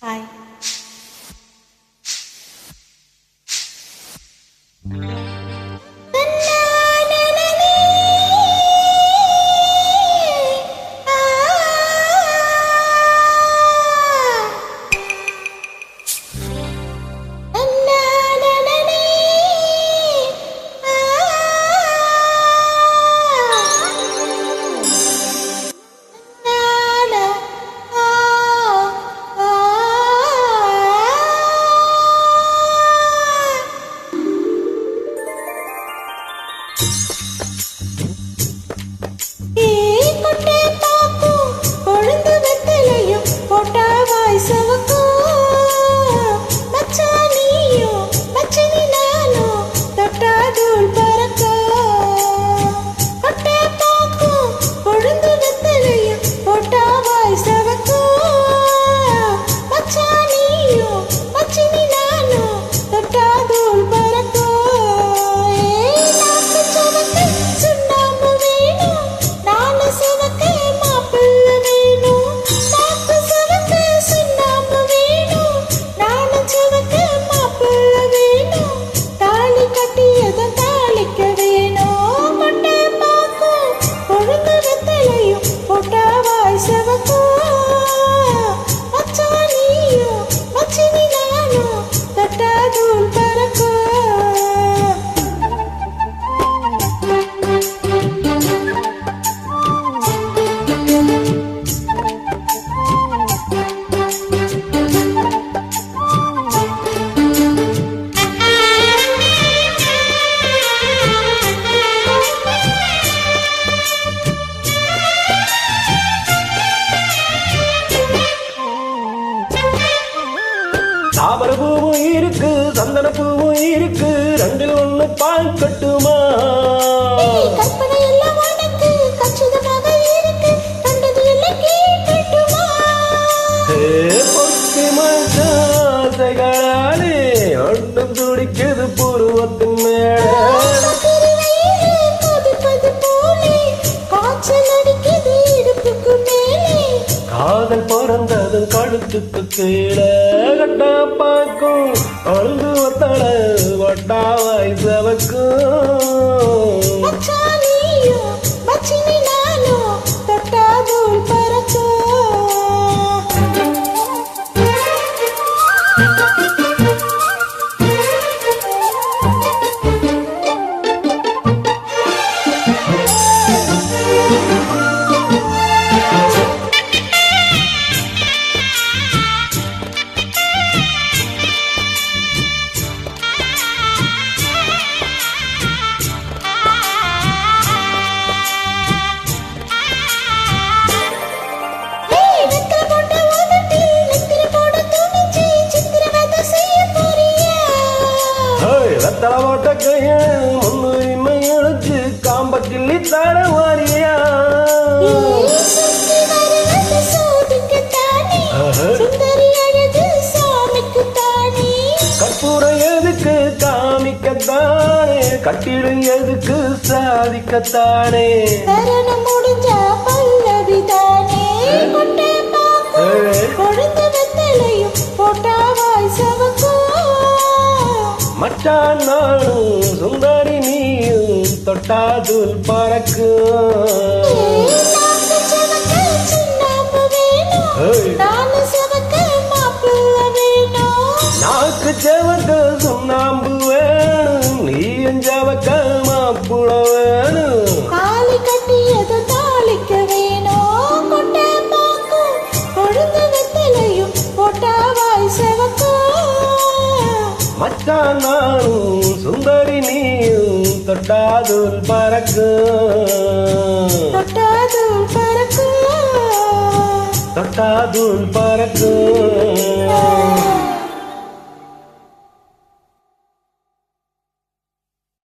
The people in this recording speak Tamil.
Hi. தாமரை பூவும் இருக்கு, சந்தன பூவும் இருக்கு, ரெண்டில் ஒண்ணு பார்க்கட்டுமா? கற்பனை எல்லாம் உனக்கு கச்சிதமாக இருக்கு, கண்டது எல்லாம் கேட்கட்டுமா? பொத்தி மசாசைகளாலே ஒன்றும் துடிக்குது புருவத்தின் மேலே, கொதிப்பது போலே காய்ச்சல் அடிக்குது இடுப்புக்கு மேலே, காதல் பிறந்தது கழுத்துக்கு கீழே, கட்டா பாக்கும் அழுது ஒத்தட வட்டா வயசவக்கும் தலவோட்ட கையில் முன்னுரிமை அழைச்சு காம்பக்கிள்ளி தர வாரியா? கற்பூரம் எதுக்கு காமிக்கத்தானே, கட்டிடும் எதுக்கு சாதிக்கத்தானே, முடிஞ்ச பல்லவிதானே கொழுந்து வெத்தலையும் போட்டாவாய் சவக்கும் மச்சான் நானும் சுந்தரி நீயும் தொட்டாதுல் பறக்கு, நாக்கு செவக்க சுண்ணாம்பு வேணும், நீயும் செவக்க மாப்புள வேணும், காலி கட்டியது தாளிக்க வேணும், கொட்டை பாக்கும் கொழுந்து வெத்தலையும் போட்டாவாய் சவக்கும் மச்சான் நானும் சுந்தரி நீயும் தொட்டாதுல் பறக்கு, தொட்டாதுல் பறக்கு, தொட்டாதுல் பறக்கு.